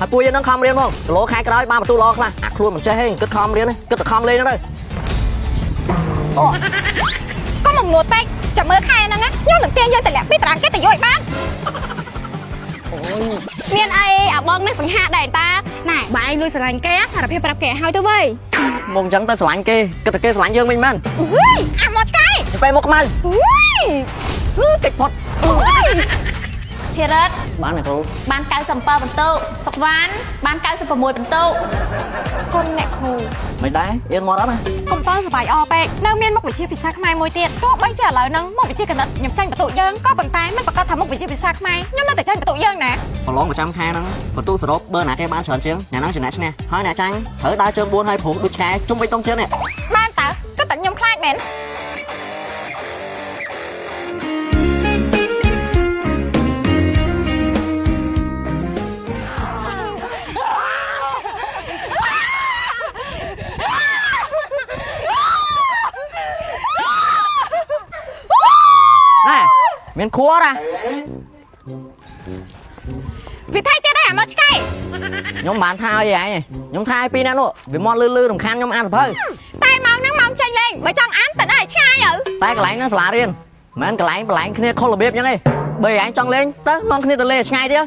ហើយពួកយើងនឹងខំរៀនមកគីឡូខែក្រោយបានបន្ទូល្អខ្លះអាខ្លួនមិនចេះហេគិតខំរៀនគិតតែខំលេងហ្នឹងទៅក៏មកងួតពេកចាំមើលខែហ្នឹងខ្ញុំនឹងទាញយកតម្លាក់ពីតារាងគេទៅយកឲ្យបានមានអីអាបងនេះសង្ហាដែរតាណែបើឯងលួចស្រឡាញ់គេសារភាពប្រាប់គេឲ្យទៅវិញមកអញ្ចឹងទៅស្រឡាញ់គេគិតតែគេស្រឡាញ់យើងវិញមែនហុយអាមកឆ្កែទៅពេលមកខ្មៅហុយតិចផុតធីរិតបានអ្នកគ្រូបាន97បន្ទុកសុកវ៉ាន់បាន96បន្ទុកគុណអ្នកគ្រូមិនដែរអៀនមកអត់ណាកុំតន់សប្បាយអពេកនៅមានមុខវិជ្ជាភាសាខ្មែរមួយទៀតទោះបីជាឥឡូវហ្នឹងមុខវិជ្ជាគណិតខ្ញុំចាញ់បន្ទុកយើងក៏ប៉ុន្តែមិនប្រកាសថាមុខវិជ្ជាភាសាខ្មែរខ្ញុំនៅតែចាញ់បន្ទុកយើងណាប្រឡងប្រចាំខែហ្នឹងបន្ទុកសរុបបើណាគេបានច្រើនជាងអ្នកហ្នឹងជាអ្នកឈ្នះហើយអ្នកចាញ់ត្រូវដើរជើង4ហើយព្រោះដូចឆ្កែជុំវិញតុងជើងនេះបានតើក៏តែខ្ញុំខ្លាចមែនមានខួរណាវាថៃទៀតអាមកឆ្កែខ្ញុំបានថាឲ្យឯងខ្ញុំថាឲ្យពីរនាក់នោះវាមកលឺរំខានខ្ញុំអានសភៅតែម៉ោងហ្នឹងម៉ោងចាញ់លេងបើចង់អានទៅដល់ឆ្ងាយទៅតែកន្លែងហ្នឹងសាលារៀនមិនកន្លែងបន្លែងគ្នាខុសរបៀបអញ្ចឹងឯងបើឯងចង់លេងទៅនាំគ្នាទៅលេងឆ្ងាយទៀត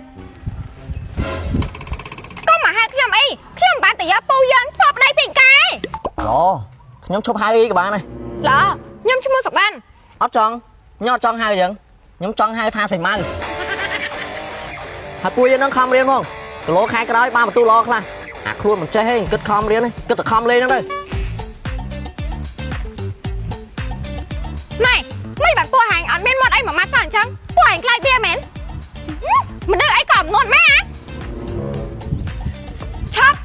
កុំមកហៅខ្ញុំអីខ្ញុំបានតែយកពូយើងធ្វើប្តីពីកែឡខ្ញុំឈប់ហៅអីក៏បានដែរឡខ្ញុំឈ្មោះសុកបានអត់ចង់ខ្ញុំអត់ចង់ហៅអញ្ចឹងខ្ញុំចង់ហៅថាសៃម៉ៅហើយពួកយើងនឹងខំរៀនមកគីឡូខែក្រោយបានបន្ទូល្អខ្លះអាខ្លួនមិនចេះហេគិតខំរៀនគិតតែខំលេងហ្នឹងទៅម៉ែមិនបានពួកហាញអត់មានមាត់អីមួយម៉ាត់សោះអញ្ចឹងពួកហាញខ្លាចវាមែនមិនដឹងអីក៏មាត់ម៉ែឆាប់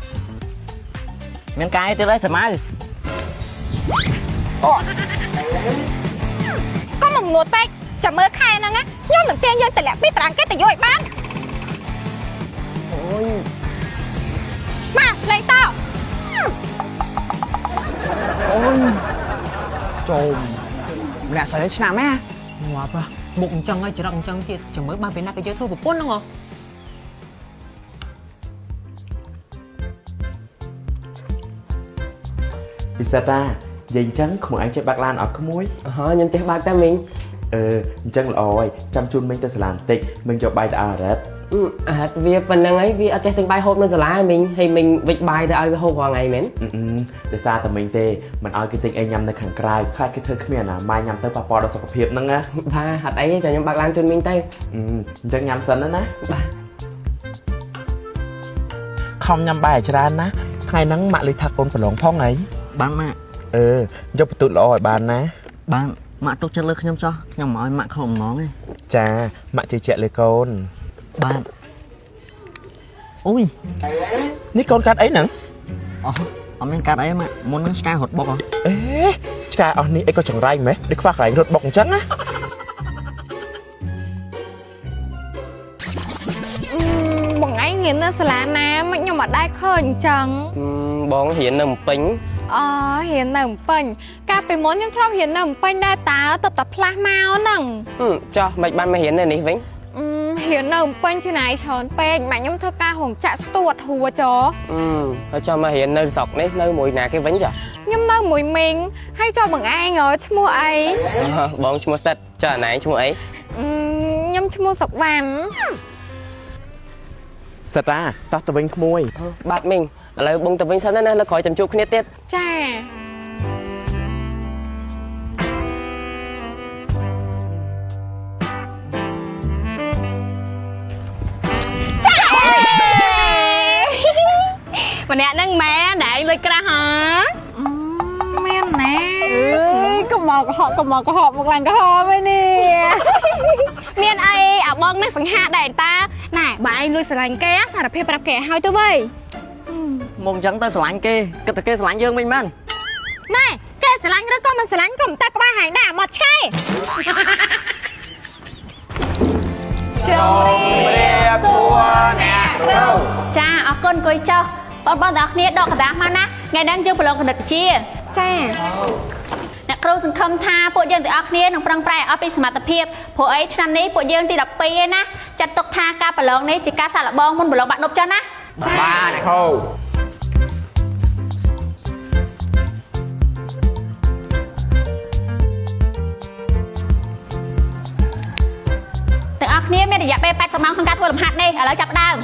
មានកាយទៀតហើយសៃម៉ៅក៏មកងួតពេកចាំមើលខែហ្នឹងខ្ញុំនឹងទាញយកតម្លាក់ពីតារាងគេទៅយកឲ្យបានអូយមកលេងតោអូយចូលម្នាក់ស្រីឆ្នាំហ៎ងាប់មុខអញ្ចឹងហើយច្រឹកអញ្ចឹងទៀតចាំមើលបានពេលណាគេយកធ្វើប្រពន្ធហ្នឹងហ៎ពិសេសតានិយាយអញ្ចឹងក្មួយឯងចេះបាក់ឡានអត់ក្មួយខ្ញុំចេះបាក់តែមីងអញ្ចឹងល្អហើយចាំជូនមីងទៅសាលាបន្តិចមីងយកបាយទៅឲ្យអារ៉ាត់អារ៉ាត់វាប៉ុណ្្នឹងហើយវាអត់ចេះទិញបាយហូបនៅសាលាមីងហើយមីងវិចបាយទៅឲ្យវាហូបរាល់ថ្ងៃមែនដោយសារតែមីងទេមិនឲ្យគេទិញអីញ៉ាំនៅខាងក្រៅខ្លាចគេធ្វើគ្មានអាម៉ាយញ៉ាំទៅប៉ះពាល់ដល់សុខភាពហ្នឹងណាបាទហត់អីចាំខ្ញុំបាក់ឡានជូនមីងទៅអញ្ចឹងញ៉ាំសិនណាបាទខំញ៉ាំបាយច្រើនណាថ្ងៃហ្នឹងម៉ាក់លុយថាកូនប្រឡងផងហើយបានម៉ាក់យកបន្ទូតល្អឲ្យបានណាបានម៉ាក់ទុកចិត្តលើខ្ញុំចោះខ្ញុំមកឲ្យម៉ាក់ខំម្ងទេចាម៉ាក់ជឿជាក់លើកូនបានអូយនេះកូនកាត់អីហ្នឹងអត់មានកាត់អីម៉ាក់មុនហ្នឹងឆ្កែរត់បុកឆ្កែអស់នេះអីក៏ចង្រៃម៉េះដូចខ្វះកន្លែងរត់បុកអញ្ចឹងណាបងឯងរៀននៅសាលាណាមិនខ្ញុំអត់ដែរឃើញអញ្ចឹងបងរៀននៅភ្នំពេញរៀននៅភ្នំពេញកាលពីមុនខ្ញុំធ្លាប់រៀននៅភ្នំពេញដែរតើទៅតែផ្លាស់មកហ្នឹងចុះមិនបានមករៀននៅនេះវិញរៀននៅភ្នំពេញច្នៃច្រើនពេកម៉ាក់ខ្ញុំធ្វើការរោងចក្រស្ទួតហួចហើយចុះមករៀននៅស្រុកនេះនៅមួយណាគេវិញចាខ្ញុំនៅមួយមីងហើយចុះបងឯងឈ្មោះអីបងឈ្មោះសិតចុះណែឈ្មោះអីខ្ញុំឈ្មោះសុកវ៉ាន់សិតតាតោះទៅវិញក្មួយបាទមីងឥឡូវបងទៅវិញសិនណាលើក្រោយចាំជួបគ្នាទៀតចាម្នាក់ហ្នឹងម៉ែដែលលុយក្រាស់ហ៎មែនណាកុំមកកុហកមកឡើងកុហកវិញនេះមានអីអាបងនេះសង្ហាដែរតាណែបើឯងលួចស្រឡាញ់គេសារភាពប្រាប់គេឲ្យទៅវិញមកអញ្ចឹងទៅស្រឡាញ់គេគិតតែគេស្រឡាញ់យើងវិញមែនណែគេស្រឡាញ់ឬក៏មិនស្រឡាញ់ក៏មិនតែក្បាលហាញដែរមកឆ្កែចូលរៀបសួរអ្នកគ្រូចាអរគុណគួយចុះបងទាំងគ្នាដកកណ្ដាស់មកណាថ្ងៃហ្នឹងយើងប្រឡងគណិតវិទ្យាចាអ្នកគ្រូសង្ឃឹមថាពួកយើងទាំងអស់គ្នានឹងប្រឹងប្រែងអស់ពីសមត្ថភាពព្រោះអីឆ្នាំនេះពួកយើងទី12ឯណាចាត់ទុកថាការប្រឡងនេះជាការសាកល្បងមុនប្រឡងបាក់ឌុបចុះណា ba này khô ទាំងអស់គ្នាមានរយៈពេល80ម៉ោងក្នុងការធ្វើលំហាត់នេះឥឡូវចាប់ផ្ដើម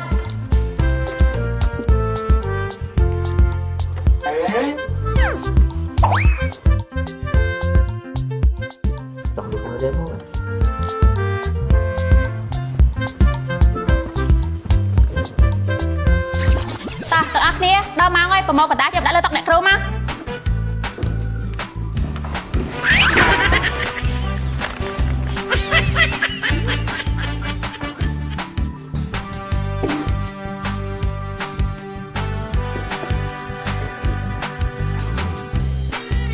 Đọc được nó dễ không? តោះទាំងអស់គ្នាដល់ម៉ោងហើយប្រមូលកណ្ដាលចាប់ដាក់លើតុអ្នកគ្រូមក